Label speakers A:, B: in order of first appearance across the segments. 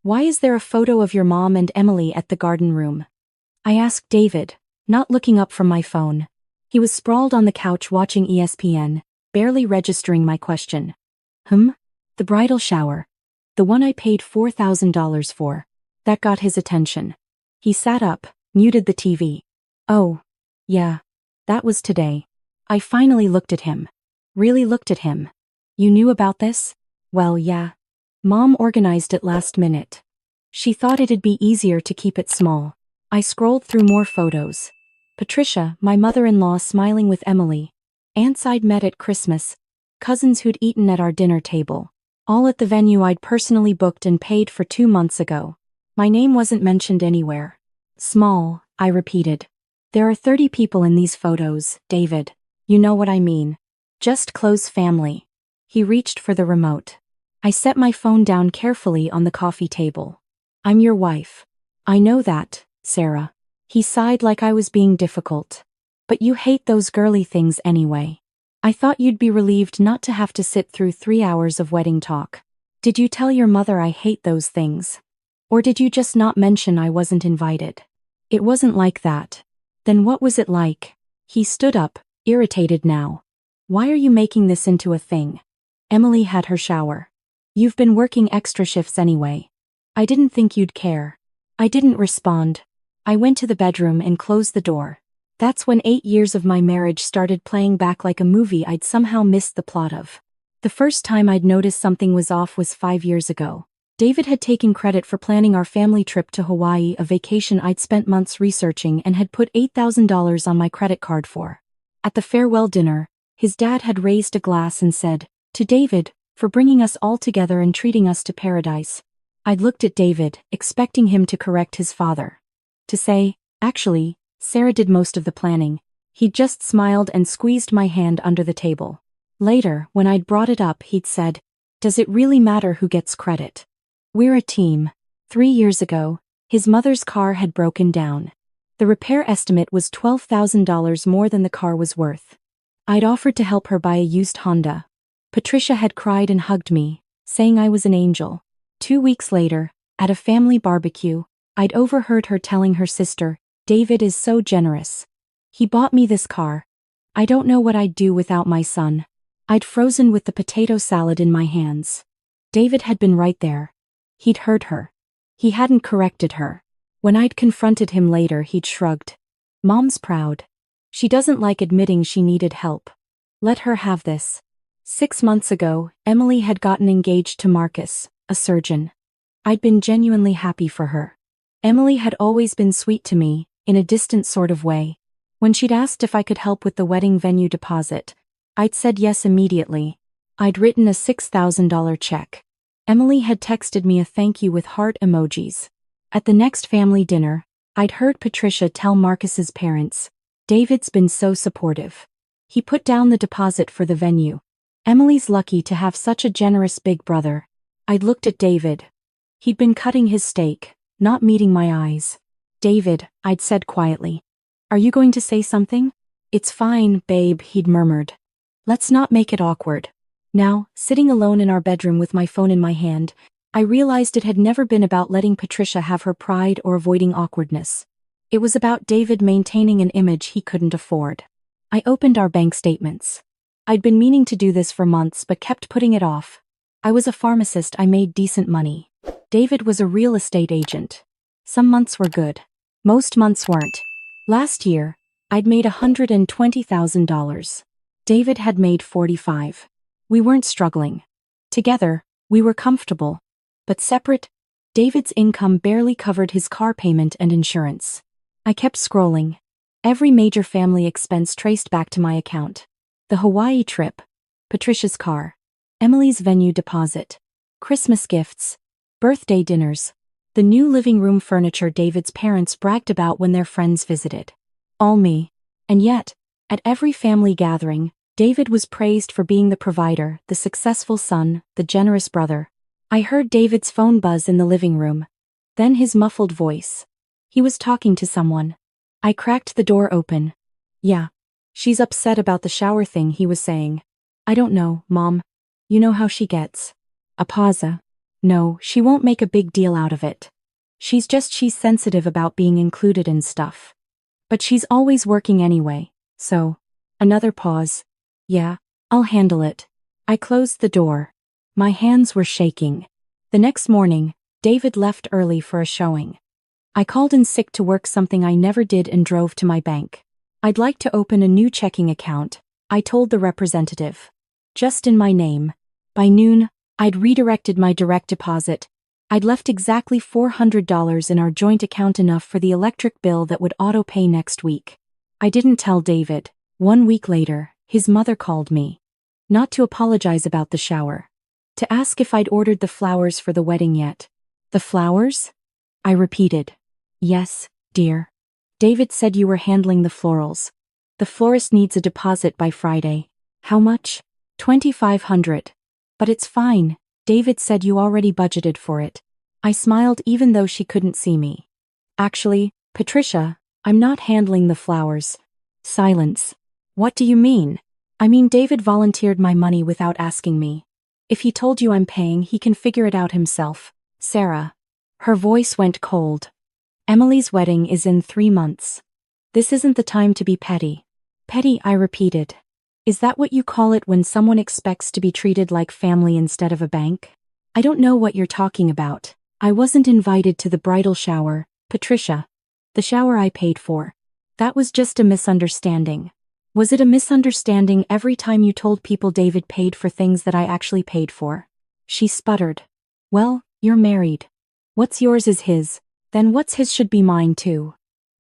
A: Why is there a photo of your mom and Emily at the garden room? I asked David, not looking up from my phone. He was sprawled on the couch watching ESPN, barely registering my question. The bridal shower. The one I paid $4,000 for. That got his attention. He sat up, muted the TV. Oh, yeah. That was today. I finally looked at him. Really looked at him. You knew about this? Well, yeah. Mom organized it last minute. She thought it'd be easier to keep it small. I scrolled through more photos. Patricia, my mother-in-law, smiling with Emily. Aunts I'd met at Christmas. Cousins who'd eaten at our dinner table. All at the venue I'd personally booked and paid for 2 months ago. My name wasn't mentioned anywhere. Small, I repeated. There are 30 people in these photos, David. You know what I mean. Just close family. He reached for the remote. I set my phone down carefully on the coffee table. I'm your wife. I know that, Sarah. He sighed like I was being difficult. But you hate those girly things anyway. I thought you'd be relieved not to have to sit through 3 hours of wedding talk. Did you tell your mother I hate those things? Or did you just not mention I wasn't invited? It wasn't like that. Then what was it like? He stood up, irritated now. Why are you making this into a thing? Emily had her shower. You've been working extra shifts anyway. I didn't think you'd care. I didn't respond. I went to the bedroom and closed the door. That's when 8 years of my marriage started playing back like a movie I'd somehow missed the plot of. The first time I'd noticed something was off was 5 years ago. David had taken credit for planning our family trip to Hawaii, a vacation I'd spent months researching and had put $8,000 on my credit card for. At the farewell dinner, his dad had raised a glass and said, "To David, for bringing us all together and treating us to paradise." I'd looked at David, expecting him to correct his father. To say, "Actually, Sarah did most of the planning." He'd just smiled and squeezed my hand under the table. Later, when I'd brought it up, he'd said, "Does it really matter who gets credit? We're a team." 3 years ago, his mother's car had broken down. The repair estimate was $12,000 more than the car was worth. I'd offered to help her buy a used Honda. Patricia had cried and hugged me, saying I was an angel. 2 weeks later, at a family barbecue, I'd overheard her telling her sister, "David is so generous. He bought me this car. I don't know what I'd do without my son." I'd frozen with the potato salad in my hands. David had been right there. He'd heard her. He hadn't corrected her. When I'd confronted him later, he'd shrugged. "Mom's proud. She doesn't like admitting she needed help. Let her have this." 6 months ago, Emily had gotten engaged to Marcus, a surgeon. I'd been genuinely happy for her. Emily had always been sweet to me, in a distant sort of way. When she'd asked if I could help with the wedding venue deposit, I'd said yes immediately. I'd written a $6,000 check. Emily had texted me a thank you with heart emojis. At the next family dinner, I'd heard Patricia tell Marcus's parents, "David's been so supportive. He put down the deposit for the venue. Emily's lucky to have such a generous big brother." I'd looked at David. He'd been cutting his steak, not meeting my eyes. "David," I'd said quietly. "Are you going to say something?" "It's fine, babe," he'd murmured. "Let's not make it awkward." Now, sitting alone in our bedroom with my phone in my hand, I realized it had never been about letting Patricia have her pride or avoiding awkwardness. It was about David maintaining an image he couldn't afford. I opened our bank statements. I'd been meaning to do this for months but kept putting it off. I was a pharmacist, I made decent money. David was a real estate agent. Some months were good. Most months weren't. Last year, I'd made $120,000. David had made 45. We weren't struggling. Together, we were comfortable. But separate, David's income barely covered his car payment and insurance. I kept scrolling. Every major family expense traced back to my account. The Hawaii trip, Patricia's car, Emily's venue deposit, Christmas gifts, birthday dinners, the new living room furniture David's parents bragged about when their friends visited. All me. And yet, at every family gathering, David was praised for being the provider, the successful son, the generous brother. I heard David's phone buzz in the living room. Then his muffled voice. He was talking to someone. I cracked the door open. "Yeah. She's upset about the shower thing," he was saying. "I don't know, Mom. You know how she gets." A pause. No, she won't make a big deal out of it. She's sensitive about being included and stuff. But she's always working anyway, so. Another pause. Yeah, I'll handle it. I closed the door. My hands were shaking. The next morning, David left early for a showing. I called in sick to work, something I never did, and drove to my bank. I'd like to open a new checking account, I told the representative. Just in my name. By noon, I'd redirected my direct deposit. I'd left exactly $400 in our joint account, enough for the electric bill that would auto-pay next week. I didn't tell David. 1 week later, his mother called me. Not to apologize about the shower. To ask if I'd ordered the flowers for the wedding yet. The flowers? I repeated. Yes, dear. David said you were handling the florals. The florist needs a deposit by Friday. How much? $2,500. But it's fine. David said you already budgeted for it. I smiled even though she couldn't see me. Actually, Patricia, I'm not handling the flowers. Silence. What do you mean? I mean, David volunteered my money without asking me. If he told you I'm paying, he can figure it out himself. Sarah. Her voice went cold. Emily's wedding is in 3 months. This isn't the time to be petty. Petty, I repeated. Is that what you call it when someone expects to be treated like family instead of a bank? I don't know what you're talking about. I wasn't invited to the bridal shower, Patricia. The shower I paid for. That was just a misunderstanding. Was it a misunderstanding every time you told people David paid for things that I actually paid for? She sputtered. Well, you're married. What's yours is his, then what's his should be mine too.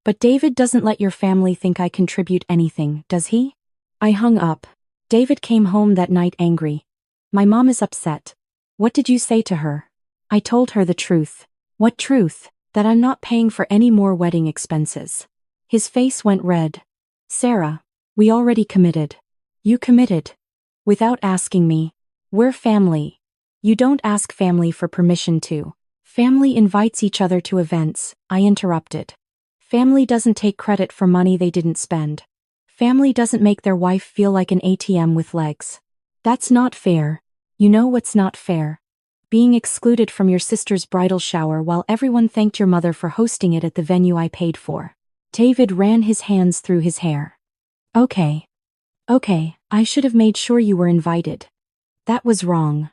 A: But David doesn't let your family think I contribute anything, does he? I hung up. David came home that night angry. My mom is upset. What did you say to her? I told her the truth. What truth? That I'm not paying for any more wedding expenses. His face went red. Sarah, we already committed. You committed. Without asking me. We're family. You don't ask family for permission to. Family invites each other to events, I interrupted. Family doesn't take credit for money they didn't spend. Family doesn't make their wife feel like an ATM with legs. That's not fair. You know what's not fair? Being excluded from your sister's bridal shower while everyone thanked your mother for hosting it at the venue I paid for. David ran his hands through his hair. Okay, I should have made sure you were invited. That was wrong.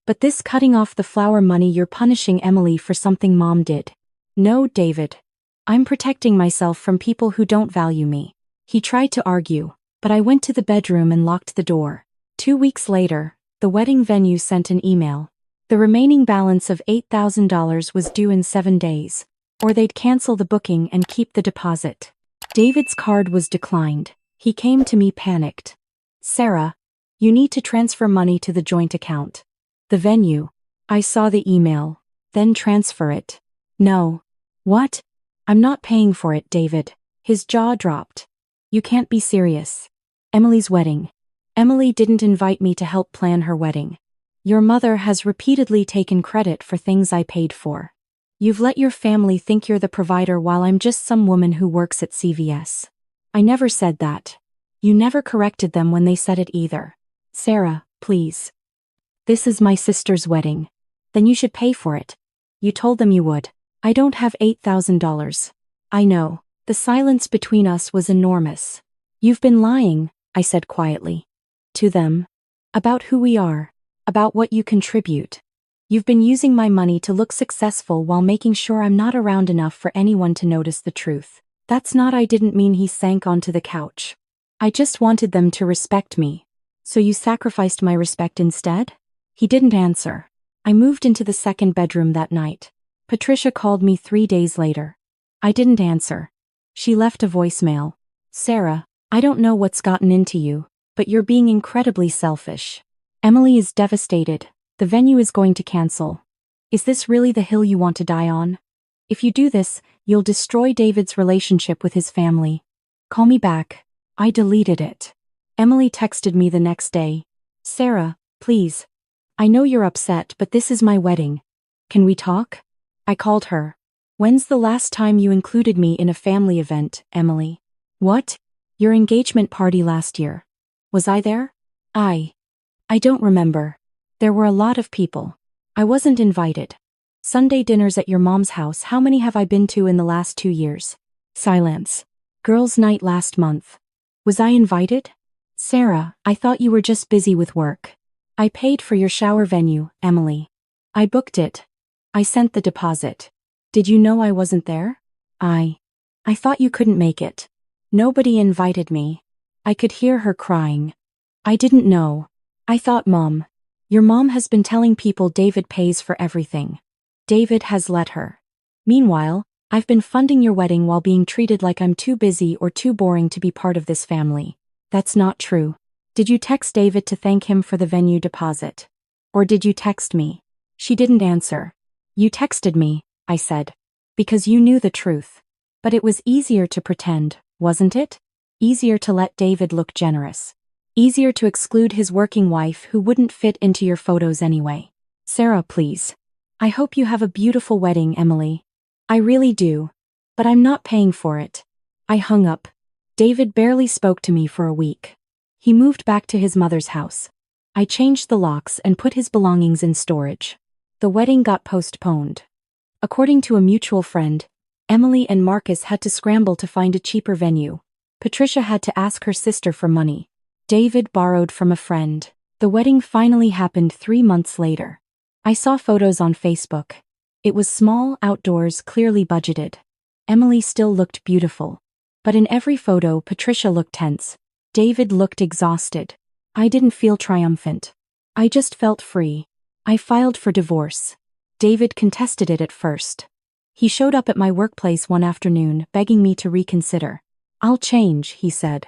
A: But this cutting off the flower money, you're punishing Emily for something Mom did. No, David. I'm protecting myself from people who don't value me. He tried to argue, but I went to the bedroom and locked the door. 2 weeks later, the wedding venue sent an email. The remaining balance of $8,000 was due in 7 days, or they'd cancel the booking and keep the deposit. David's card was declined. He came to me panicked. Sarah, you need to transfer money to the joint account. The venue. I saw the email. Then transfer it. No. What? I'm not paying for it, David. His jaw dropped. You can't be serious. Emily's wedding. Emily didn't invite me to help plan her wedding. Your mother has repeatedly taken credit for things I paid for. You've let your family think you're the provider while I'm just some woman who works at CVS. I never said that. You never corrected them when they said it either. Sarah, please. This is my sister's wedding. Then you should pay for it. You told them you would. I don't have $8,000. I know. The silence between us was enormous. You've been lying, I said quietly. To them. About who we are. About what you contribute. You've been using my money to look successful while making sure I'm not around enough for anyone to notice the truth. That's not. I didn't mean. He sank onto the couch. I just wanted them to respect me. So you sacrificed my respect instead? He didn't answer. I moved into the second bedroom that night. Patricia called me 3 days later. I didn't answer. She left a voicemail. Sarah, I don't know what's gotten into you, but you're being incredibly selfish. Emily is devastated. The venue is going to cancel. Is this really the hill you want to die on? If you do this, you'll destroy David's relationship with his family. Call me back. I deleted it. Emily texted me the next day. Sarah, please. I know you're upset, but this is my wedding. Can we talk? I called her. When's the last time you included me in a family event, Emily? What? Your engagement party last year. Was I there? I don't remember. There were a lot of people. I wasn't invited. Sunday dinners at your mom's house, how many have I been to in the last 2 years? Silence. Girls' night last month. Was I invited? Sarah, I thought you were just busy with work. I paid for your shower venue, Emily. I booked it. I sent the deposit. Did you know I wasn't there? I thought you couldn't make it. Nobody invited me. I could hear her crying. I didn't know. I thought your mom has been telling people David pays for everything. David has let her. Meanwhile, I've been funding your wedding while being treated like I'm too busy or too boring to be part of this family. That's not true. Did you text David to thank him for the venue deposit? Or did you text me? She didn't answer. You texted me, I said. Because you knew the truth. But it was easier to pretend, wasn't it? Easier to let David look generous. Easier to exclude his working wife who wouldn't fit into your photos anyway. Sarah, please. I hope you have a beautiful wedding, Emily. I really do. But I'm not paying for it. I hung up. David barely spoke to me for a week. He moved back to his mother's house. I changed the locks and put his belongings in storage. The wedding got postponed. According to a mutual friend, Emily and Marcus had to scramble to find a cheaper venue. Patricia had to ask her sister for money. David borrowed from a friend. The wedding finally happened 3 months later. I saw photos on Facebook. It was small, outdoors, clearly budgeted. Emily still looked beautiful. But in every photo, Patricia looked tense. David looked exhausted. I didn't feel triumphant. I just felt free. I filed for divorce. David contested it at first. He showed up at my workplace one afternoon, begging me to reconsider. I'll change, he said.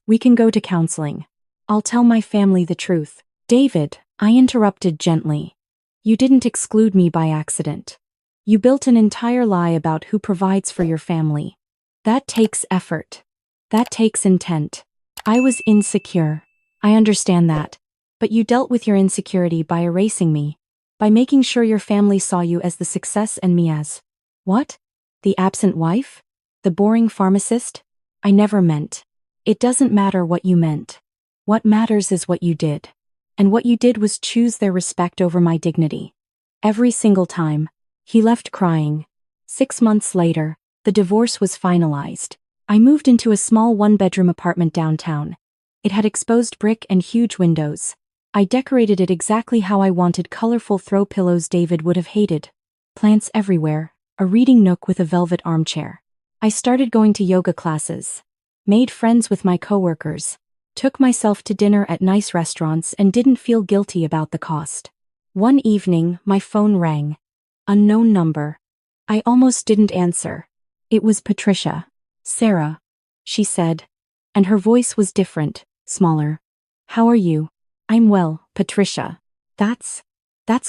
A: We can go to counseling. I'll tell my family the truth. David, I interrupted gently. You didn't exclude me by accident. You built an entire lie about who provides for your family. That takes effort. That takes intent. I was insecure. I understand that. But you dealt with your insecurity by erasing me. By making sure your family saw you as the success and me as... What? The absent wife? The boring pharmacist? I never meant. It doesn't matter what you meant. What matters is what you did. And what you did was choose their respect over my dignity. Every single time. He left crying. 6 months later, the divorce was finalized. I moved into a small one-bedroom apartment downtown. It had exposed brick and huge windows. I decorated it exactly how I wanted, colorful throw pillows David would have hated. Plants everywhere, a reading nook with a velvet armchair. I started going to yoga classes. Made friends with my coworkers. Took myself to dinner at nice restaurants and didn't feel guilty about the cost. One evening, my phone rang. Unknown number. I almost didn't answer. It was Patricia. Sarah, she said. And her voice was different, smaller. How are you? I'm well, Patricia. That's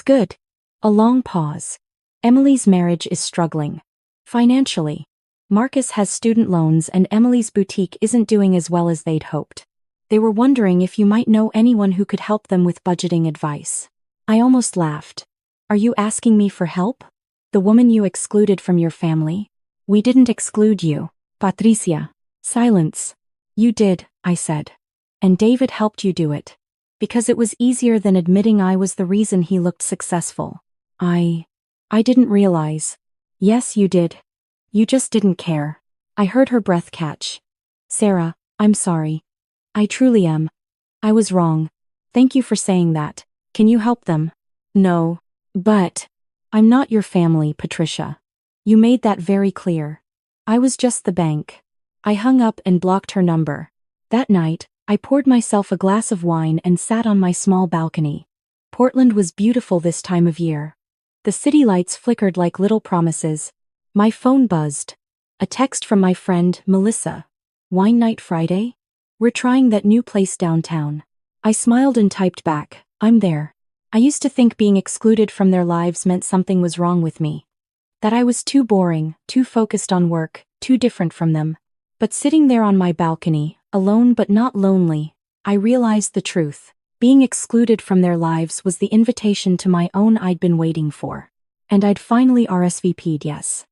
A: good. A long pause. Emily's marriage is struggling. Financially. Marcus has student loans and Emily's boutique isn't doing as well as they'd hoped. They were wondering if you might know anyone who could help them with budgeting advice. I almost laughed. Are you asking me for help? The woman you excluded from your family? We didn't exclude you, Patricia. Silence. You did, I said. And David helped you do it. Because it was easier than admitting I was the reason he looked successful. I didn't realize. Yes, you did. You just didn't care. I heard her breath catch. Sarah, I'm sorry. I truly am. I was wrong. Thank you for saying that. Can you help them? No. But I'm not your family, Patricia. You made that very clear. I was just the bank. I hung up and blocked her number. That night, I poured myself a glass of wine and sat on my small balcony. Portland was beautiful this time of year. The city lights flickered like little promises. My phone buzzed. A text from my friend, Melissa. Wine night Friday? We're trying that new place downtown. I smiled and typed back, I'm there. I used to think being excluded from their lives meant something was wrong with me. That I was too boring, too focused on work, too different from them. But sitting there on my balcony, alone but not lonely, I realized the truth. Being excluded from their lives was the invitation to my own I'd been waiting for. And I'd finally RSVP'd yes.